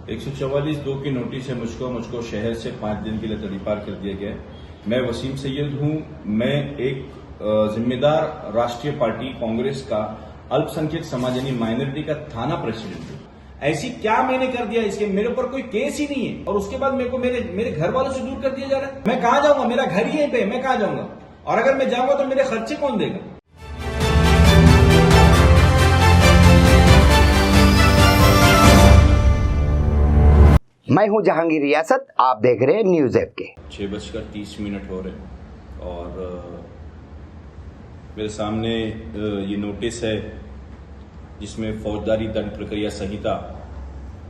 144(2) की नोटिस है मुझको शहर से 5 दिन के लिए तड़ीपार कर दिया गया है। मैं वसीम सैयद हूं। मैं एक जिम्मेदार राष्ट्रीय पार्टी कांग्रेस का अल्पसंख्यक समाज यानी माइनॉरिटी का थाना प्रेसिडेंट हूं। ऐसी क्या मैंने कर दिया, इसके मेरे ऊपर कोई केस ही नहीं है और उसके बाद मेरे को मेरे घर वालों से दूर कर दिया जा रहा है। मैं कहां जाऊंगा? मेरा घर ही यहीं पे, मैं कहां जाऊंगा? और अगर मैं जाऊंगा तो मेरे खर्चे कौन देगा? मैं हूं जहांगीर रियासत, आप देख रहे हैं न्यूज ऐप के। 6:30 हो रहे हैं और मेरे सामने ये नोटिस है जिसमें फौजदारी दंड प्रक्रिया संहिता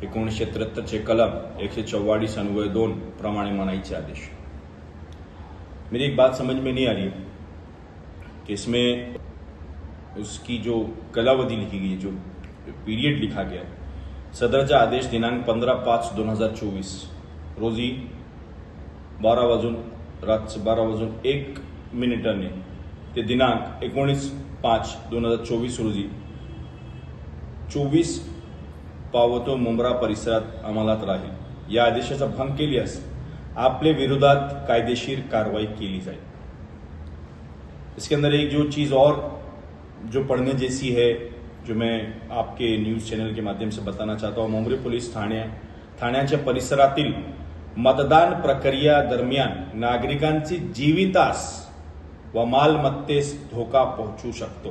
1973 कलम 144(2) प्रमाणे मनाईचे आदेश। मेरी एक बात समझ में नहीं आ रही है कि इसमें उसकी जो कालावधि लिखी गई है, जो पीरियड लिखा गया है, सदरचा आदेश दिनांक 15/5/2024 रोजी 12:01 ते दिनांक 19/5/2024 रोजी 24 पावतो मुंब्रा परिसरात अंमलात राहील। या आदेशाचा भंग केल्यास आपले विरोधात कायदेशीर कारवाई केली जाईल। इसके अंदर एक जो चीज और जो पढ़ने जैसी है, जो मैं आपके न्यूज चॅनल के माध्यम से बताना चाहता हूं, मुंब्रा पोलीस ठाण्याच्या परिसरातील मतदान प्रक्रिया दरम्यान नागरिकांची जीवितास व मालमत्तेस धोका पोहोचू शकतो।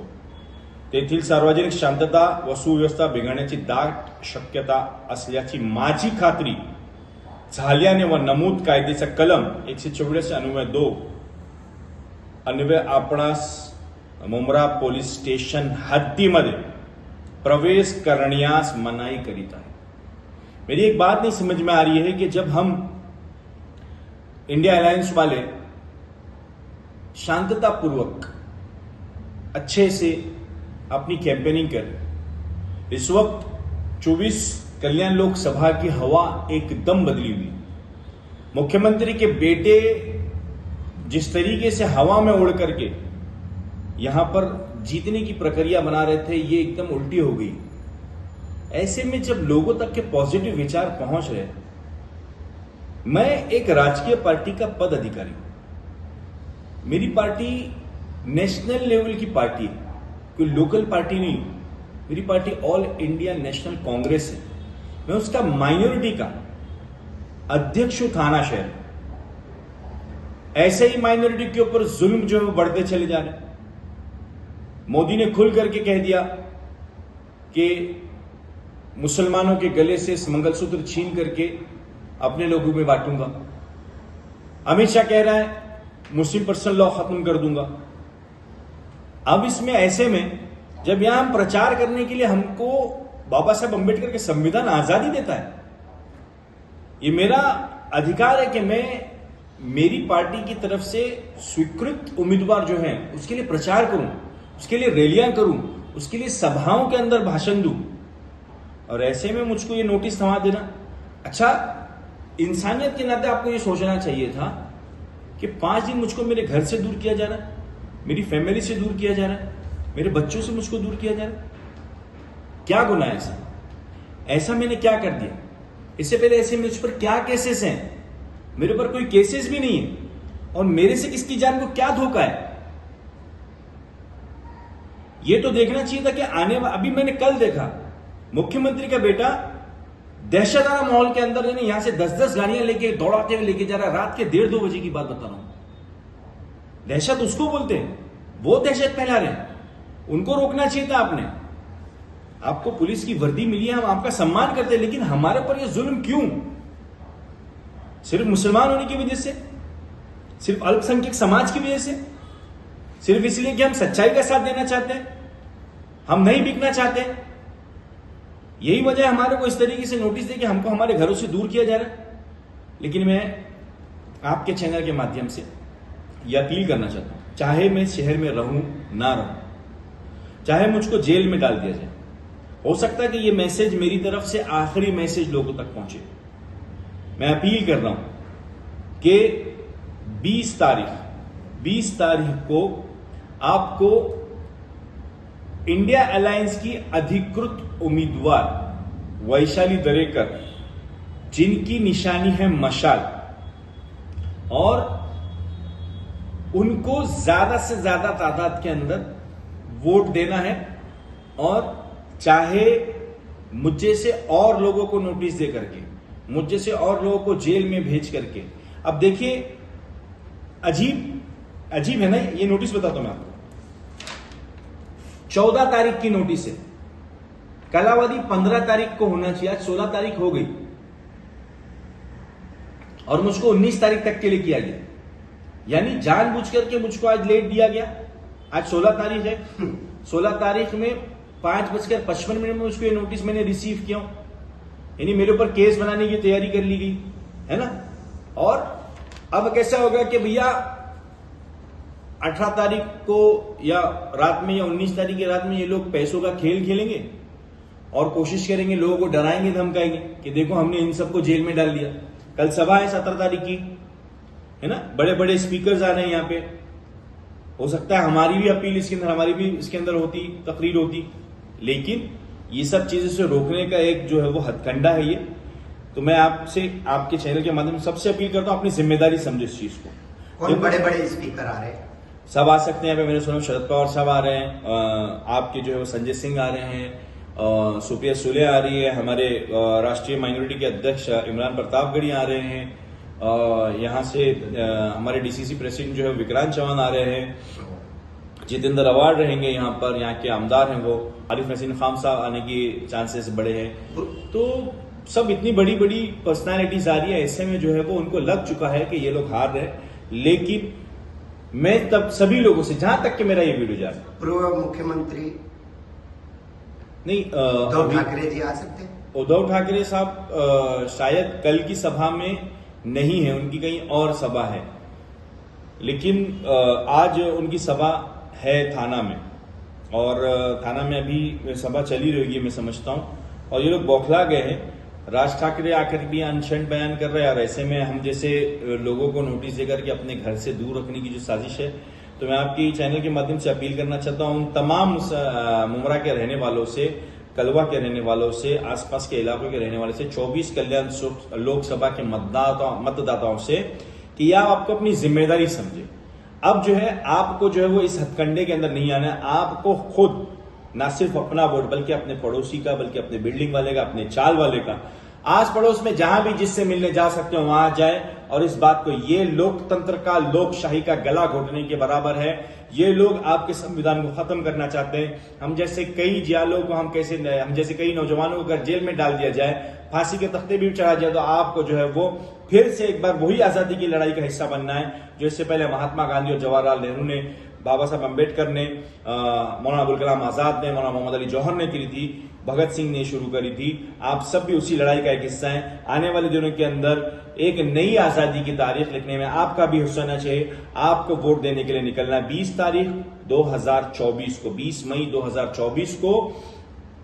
तेथील सार्वजनिक शांतता व सुव्यवस्था बिघडण्याची दाट शक्यता असल्याची माझी खात्री झाल्याने व नमूद कायद्याचा कलम 144(2) अन्वये आपणास मुंब्रा पोलीस स्टेशन हद्दीमध्ये प्रवेश करण्यास मनाई करीत आहे। मेरी एक बात नहीं समझ में आ रही है कि जब हम इंडिया अलायंस वाले शांततापूर्वक अच्छे से अपनी कैंपेनिंग कर, इस वक्त 24 कल्याण लोकसभा की हवा एकदम बदली हुई। मुख्यमंत्री के बेटे जिस तरीके से हवा में उड़ करके यहां पर जीतने की प्रक्रिया बना रहे थे, ये एकदम उल्टी हो गई। ऐसे में जब लोगों तक के पॉजिटिव विचार पहुंच रहे, मैं एक राजकीय पार्टी का पद अधिकारी हूं। मेरी पार्टी नेशनल लेवल की पार्टी है, कोई लोकल पार्टी नहीं। मेरी party all India national Congress है। मैं उसका माइनॉरिटी का अध्यक्ष हूं थाना शहर। ऐसे ही माइनॉरिटी के ऊपर जुल्म जो है वो बढ़ते चले जा रहे हैं। मोदी ने खुल करके कह दिया कि मुसलमानों के गले से मंगलसूत्र छीन करके अपने लोगों में बांटूंगा। अमित शाह कह रहा है मुस्लिम पर्सनल लॉ खत्म कर दूंगा। अब इसमें ऐसे में जब यहां हम प्रचार करने के लिए हमको बाबा साहब अंबेडकर के संविधान आजादी देता है, ये मेरा अधिकार है कि मैं मेरी पार्टी की तरफ से स्वीकृत उम्मीदवार जो है उसके लिए प्रचार करूं, उसके लिए रैलियां करूं, उसके लिए सभाओं के अंदर भाषण दूं। और ऐसे में मुझको ये नोटिस थमा देना, अच्छा, इंसानियत के नाते आपको ये सोचना चाहिए था कि 5 दिन मुझको मेरे घर से दूर किया जा रहा है, मेरी फैमिली से दूर किया जा रहा है, मेरे बच्चों से मुझको दूर किया जा रहा है। क्या गुनाह है ऐसा? ऐसा मैंने क्या कर दिया? इससे पहले ऐसे मुझ पर क्या केसेस हैं? मेरे पर कोई केसेस भी नहीं है और मेरे से किसकी जान को क्या धोखा है? ये तो देखना चाहिए था कि अभी मैंने कल देखा मुख्यमंत्री का बेटा दहशतवाला माहौल के अंदर यहां से 10-10 गाड़ियां लेके दौड़ाते हुए लेके जा रहा है। रात के 1:30-2 बजे की बात बता रहा हूं। दहशत उसको बोलते हैं, वो दहशत फैला रहे हैं। उनको रोकना चाहिए था आपने। आपको पुलिस की वर्दी मिली है, हम आपका सम्मान करते हैं, लेकिन हमारे पर यह जुल्म क्यों? सिर्फ मुसलमान होने की वजह से, सिर्फ अल्पसंख्यक समाज की वजह से, सिर्फ इसलिए कि हम सच्चाई का साथ देना चाहते हैं, हम नहीं बिकना चाहते। यही वजह हमारे को इस तरीके से नोटिस दे कि हमको हमारे घरों से दूर किया जा रहा है। लेकिन मैं आपके चैनल के माध्यम से यह अपील करना चाहता हूं, चाहे मैं शहर में रहूं ना रहूं, चाहे मुझको जेल में डाल दिया जाए, हो सकता है कि यह मैसेज मेरी तरफ से आखिरी मैसेज लोगों तक पहुंचे। मैं अपील कर रहा हूं कि 20 तारीख को आपको इंडिया अलायंस की अधिकृत उम्मीदवार वैशाली दरेकर जिनकी निशानी है मशाल, और उनको ज्यादा से ज्यादा तादाद के अंदर वोट देना है, और चाहे मुझे से और लोगों को नोटिस दे करके, मुझे से और लोगों को जेल में भेज करके। अब देखिए, अजीब है ना ये नोटिस, बताता हूं मैं आपको। 14 तारीख की नोटिस है, कालावधि 15 तारीख को होना चाहिए, आज 16 तारीख हो गई और मुझको 19 तारीख तक के लिए किया गया, यानी जानबूझ करके मुझको आज लेट दिया गया। आज 16 तारीख है, 16 तारीख में 5:55 में मुझको ये नोटिस मैंने रिसीव किया, यानी मेरे ऊपर केस बनाने की तैयारी कर ली गई है ना। और अब कैसा होगा कि भैया 18 तारीख को या रात में या 19 तारीख की रात में ये लोग पैसों का खेल खेलेंगे और कोशिश करेंगे, लोगों को डराएंगे, धमकाएंगे कि देखो हमने इन सबको जेल में डाल दिया। कल सभा है 17 तारीख की, है ना, बड़े बड़े स्पीकर्स आ रहे हैं यहाँ पे, हो सकता है हमारी भी अपील इसके अंदर, हमारी भी इसके अंदर होती, तकरीर होती, लेकिन ये सब चीजें से रोकने का एक जो है वो हथकंडा है ये। तो मैं आपसे, आपके चैनल के माध्यम से सबसे अपील करता हूं, अपनी जिम्मेदारी समझो इस चीज को। कौन बड़े बड़े स्पीकर आ रहे हैं? सब आ सकते हैं, यहाँ पे मैंने सुना शरद पवार साहब आ रहे हैं, आपके जो है वो संजय सिंह आ रहे हैं, सुप्रिया सुले आ रही है, हमारे राष्ट्रीय माइनॉरिटी के अध्यक्ष इमरान प्रतापगढ़ी आ रहे हैं, यहाँ से हमारे डीसीसी प्रेसिडेंट जो है विक्रांत चौहान आ रहे हैं, जितेंद्र अवार्ड रहेंगे यहाँ पर, यहाँ के आमदार हैं वो, आरिफ नसीम खान साहब आने की चांसेस बड़े हैं। तो सब इतनी बड़ी बड़ी पर्सनालिटीज आ रही है, ऐसे में जो है वो उनको लग चुका है कि ये लोग हार रहे हैं। लेकिन मैं तब सभी लोगों से, जहां तक कि मेरा ये वीडियो जा रहा है, पूर्व मुख्यमंत्री नहीं, उद्धव ठाकरे जी आ सकते हैं? उद्धव ठाकरे साहब शायद कल की सभा में नहीं है, उनकी कहीं और सभा है, लेकिन आज उनकी सभा है थाना में, और थाना में अभी सभा चली रहेगी मैं समझता हूं, और ये लोग बौखला गए हैं। राज ठाकरे आकर भी अनशन बयान कर रहे हैं, और ऐसे में हम जैसे लोगों को नोटिस देकर के अपने घर से दूर रखने की जो साजिश है, तो मैं आपकी चैनल के माध्यम से अपील करना चाहता हूं उन तमाम मुमरा के रहने वालों से, कलवा के रहने वालों से, आसपास के इलाकों के रहने वालों से, 24 कल्याण लोकसभा के मतदाताओं से कि या आपको अपनी जिम्मेदारी समझे। अब जो है आपको जो है वो इस हथकंडे के अंदर नहीं आना है, आपको खुद ना सिर्फ अपना वोट, बल्कि अपने पड़ोसी का, बल्कि अपने बिल्डिंग वाले का, अपने चाल वाले का, आस पड़ोस में जहां भी जिससे मिलने जा सकते हो वहां जाए, और इस बात को, ये लोकतंत्र का, लोकशाही का गला घोटने के बराबर है। ये लोग आपके संविधान को खत्म करना चाहते हैं। हम जैसे कई जियालों को, हम जैसे कई नौजवानों को अगर जेल में डाल दिया जाए, फांसी के तख्ते भी चढ़ा जाए, तो आपको जो है वो फिर से एक बार वही आजादी की लड़ाई का हिस्सा बनना है जो इससे पहले महात्मा गांधी और जवाहरलाल नेहरू ने, बाबा साहब अम्बेडकर ने, मौलाना अबुल कलाम आजाद ने, मौलाना मोहम्मद अली जौहर ने करी थी, भगत सिंह ने शुरू करी थी। आप सब भी उसी लड़ाई का एक हिस्सा हैं। आने वाले दिनों के अंदर एक नई आजादी की तारीख लिखने में आपका भी हिस्सा होना चाहिए। आपको वोट देने के लिए निकलना है 20 तारीख 2024 को, 20 मई 2024 को।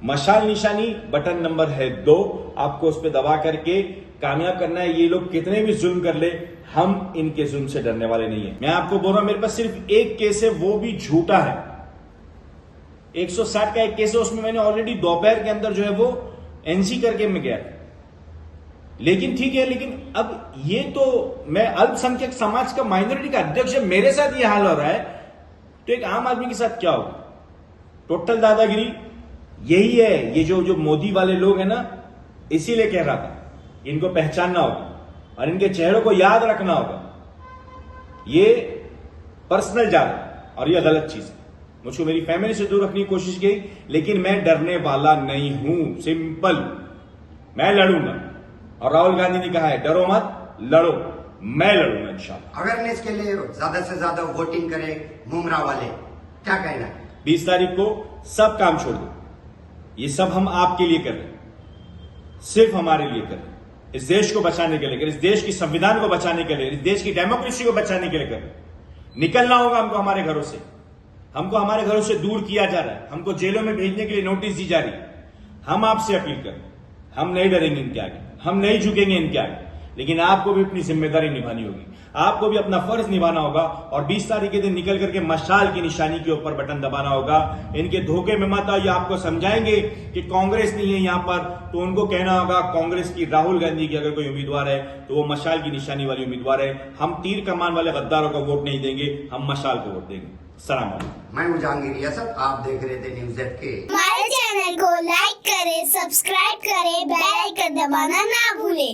मशाल निशानी बटन नंबर है 2, आपको उस पर दबा करके कामयाब करना है। ये लोग कितने भी जुल्म कर ले, हम इनके जुल्म से डरने वाले नहीं है। मैं आपको बोल रहा हूं, मेरे पास सिर्फ एक केस है, वो भी झूठा है। 160 का एक केस है, उसमें मैंने ऑलरेडी दोपहर के अंदर जो है वो एनसी करके मैं गया। लेकिन ठीक है, लेकिन अब ये तो मैं अल्पसंख्यक समाज का, माइनॉरिटी का अध्यक्ष है, मेरे साथ ये हाल हो रहा है, तो एक आम आदमी के साथ क्या होगा? टोटल दादागिरी यही है। ये जो मोदी वाले लोग हैं ना, इसीलिए कह रहा था इनको पहचानना होगा और इनके चेहरों को याद रखना होगा। ये पर्सनल जा रहा है और ये गलत चीज है। मुझको मेरी फैमिली से दूर रखने की कोशिश की, लेकिन मैं डरने वाला नहीं हूं। सिंपल, मैं लड़ूंगा। और राहुल गांधी ने कहा है डरो मत, लड़ो। मैं लड़ूंगा इंशाल्लाह। अवेयरनेस के लिए ज्यादा से ज्यादा वोटिंग करें मुमरा वाले, क्या कहना है? 20 तारीख को सब काम छोड़ दो। ये सब हम आपके लिए कर रहे हैं, सिर्फ हमारे लिए कर रहे हैं, इस देश को बचाने के लिए, इस देश की संविधान को बचाने के लिए, इस देश की डेमोक्रेसी को बचाने के लिए कर रहे हैं। निकलना होगा हमको हमारे घरों से। हमको हमारे घरों से दूर किया जा रहा है, हमको जेलों में भेजने के लिए नोटिस दी जा रही है। हम आपसे अपील करें, हम नहीं डरेंगे इनके आगे, हम नहीं झुकेंगे इनके आगे। लेकिन आपको भी अपनी जिम्मेदारी निभानी होगी, आपको भी अपना फर्ज निभाना होगा और 20 तारीख के दिन निकल करके मशाल की निशानी के ऊपर बटन दबाना होगा। इनके धोखे में मत आइए, आपको समझाएंगे कि कांग्रेस नहीं है यहां पर, तो उनको कहना होगा कांग्रेस की राहुल गांधी की अगर कोई उम्मीदवार है तो वो मशाल की निशानी वाली उम्मीदवार है। हम तीर कमान वाले गद्दारों को वोट नहीं देंगे, हम मशाल को वोट देंगे। सलाम अलैकुम। मैं हूँ जहांगीर रियासत, आप देख रहे थे न्यूज़ ऐप के। हमारे चैनल को लाइक करें, सब्सक्राइब करें, बेल आइकन दबाना ना भूलें।